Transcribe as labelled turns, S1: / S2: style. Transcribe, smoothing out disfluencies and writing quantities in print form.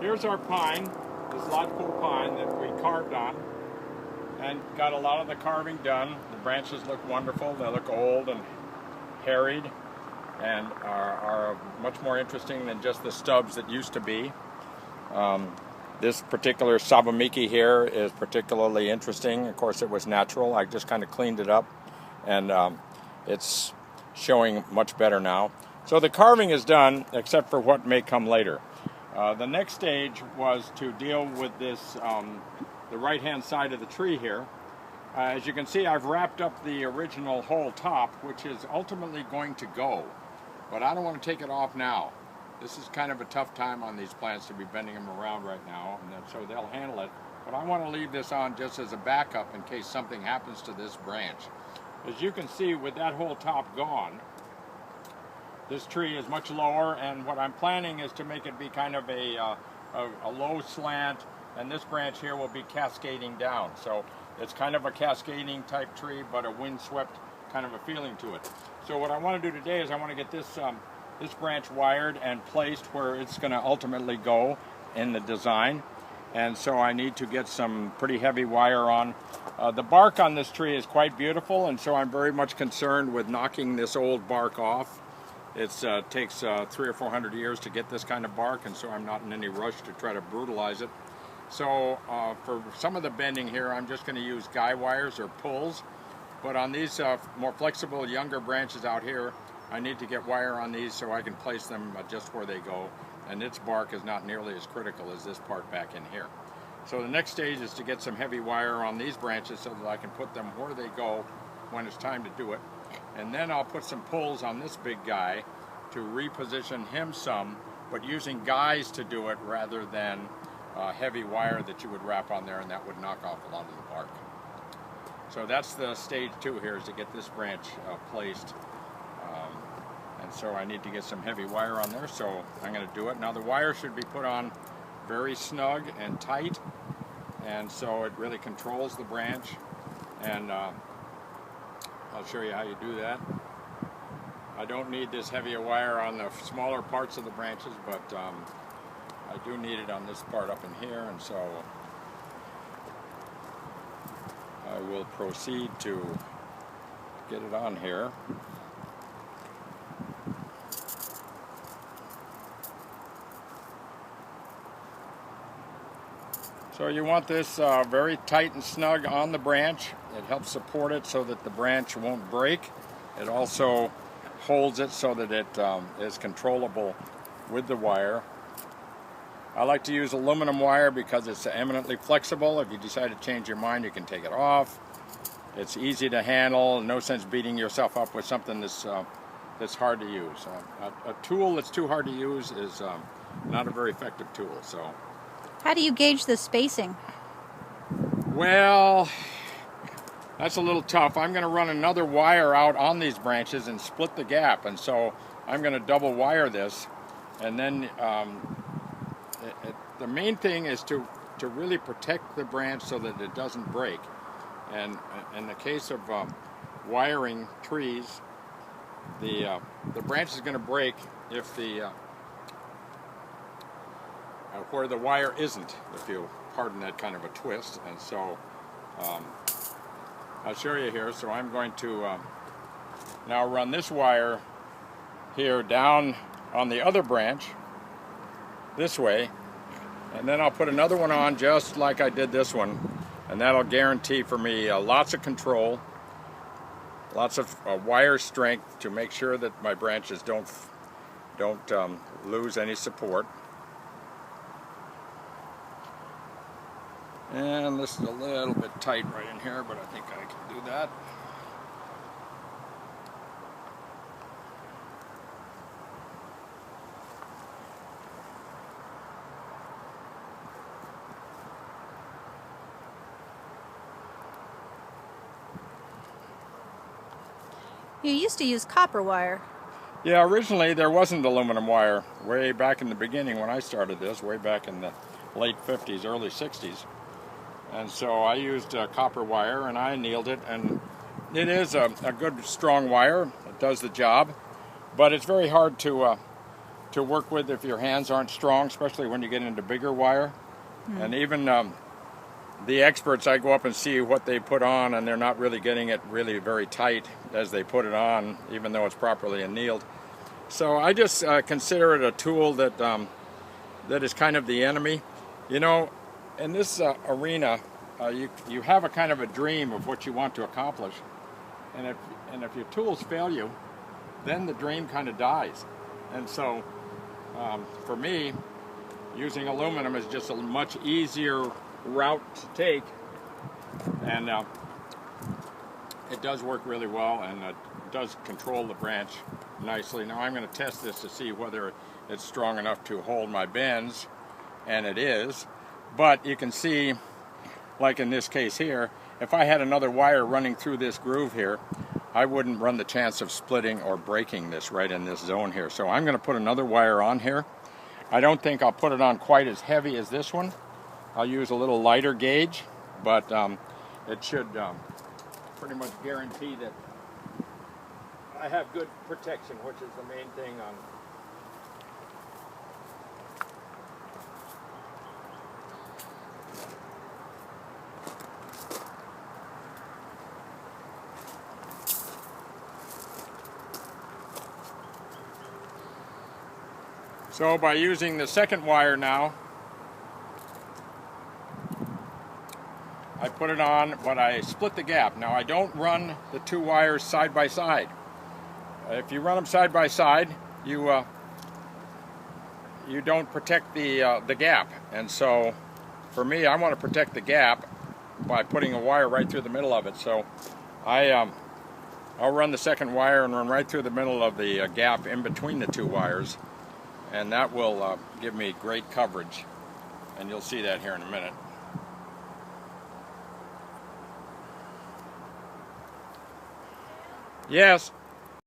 S1: Here's our pine, this lodgepole pine that we carved on, and got a lot of the carving done. The branches look wonderful. They look old and harried, and are much more interesting than just the stubs that used to be. This particular sabamiki here is particularly interesting. Of course, it was natural. I just kind of cleaned it up, and it's showing much better now. So the carving is done, except for what may come later. The next stage was to deal with this, the right-hand side of the tree here. As you can see, I've wrapped up the original whole top, which is ultimately going to go, but I don't want to take it off now. This is kind of a tough time on these plants to be bending them around right now, and so they'll handle it. But I want to leave this on just as a backup in case something happens to this branch. As you can see, with that whole top gone, this tree is much lower, and what I'm planning is to make it be kind of a low slant, and this branch here will be cascading down. So it's kind of a cascading type tree, but a windswept kind of a feeling to it. So what I want to do today is I want to get this branch wired and placed where it's going to ultimately go in the design. And so I need to get some pretty heavy wire on. The bark on this tree is quite beautiful, and so I'm very much concerned with knocking this old bark off. It takes 300 or 400 years to get this kind of bark, and so I'm not in any rush to try to brutalize it. So for some of the bending here, I'm just going to use guy wires or pulls. But on these more flexible, younger branches out here, I need to get wire on these so I can place them just where they go. And its bark is not nearly as critical as this part back in here. So the next stage is to get some heavy wire on these branches so that I can put them where they go when it's time to do it. And then I'll put some pulls on this big guy to reposition him some, but using guys to do it rather than heavy wire that you would wrap on there, and that would knock off a lot of the bark. So that's the stage 2 here, is to get this branch placed. And so I need to get some heavy wire on there, so I'm going to do it. Now the wire should be put on very snug and tight, and so it really controls the branch. And I'll show you how you do that. I don't need this heavier wire on the smaller parts of the branches, but I do need it on this part up in here, and so I will proceed to get it on here. So you want this very tight and snug on the branch. It helps support it so that the branch won't break. It also holds it so that it is controllable with the wire. I like to use aluminum wire because it's eminently flexible. If you decide to change your mind, you can take it off. It's easy to handle. No sense beating yourself up with something that's hard to use. A tool that's too hard to use is not a very effective tool. So,
S2: how do you gauge the spacing?
S1: Well, that's a little tough. I'm going to run another wire out on these branches and split the gap, and so I'm going to double wire this, and then the main thing is to really protect the branch so that it doesn't break. And in the case of wiring trees, the branch is going to break if the where the wire isn't, if you pardon that kind of a twist. And so I'll show you here. So I'm going to now run this wire here down on the other branch this way, and then I'll put another one on just like I did this one, and that'll guarantee for me lots of control, lots of wire strength to make sure that my branches don't lose any support. And this is a little bit tight right in here, but I think I can do that.
S2: You used to use copper wire.
S1: Yeah, originally there wasn't aluminum wire way back in the beginning when I started this, way back in the late 50s, early 60s. And so I used copper wire, and I annealed it, and it is a good strong wire. It does the job, but it's very hard to to work with if your hands aren't strong, especially when you get into bigger wire. And even the experts, I go up and see what they put on, and they're not really getting it really very tight as they put it on, even though it's properly annealed. So I just consider it a tool that that is kind of the enemy. You know, in this arena, you have a kind of a dream of what you want to accomplish, and if your tools fail you, then the dream kind of dies. And so, for me, using aluminum is just a much easier route to take, and it does work really well, and it does control the branch nicely. Now I'm going to test this to see whether it's strong enough to hold my bends, and it is. But you can see, like in this case here, if I had another wire running through this groove here, I wouldn't run the chance of splitting or breaking this right in this zone here. So I'm going to put another wire on here. I don't think I'll put it on quite as heavy as this one. I'll use a little lighter gauge, but it should pretty much guarantee that I have good protection, which is the main thing on. So by using the second wire now, I put it on, but I split the gap. Now I don't run the two wires side by side. If you run them side by side, you don't protect the gap. And so, for me, I want to protect the gap by putting a wire right through the middle of it. So, I'll run the second wire and run right through the middle of the gap in between the two wires, and that will give me great coverage. And you'll see that here in a minute. Yes.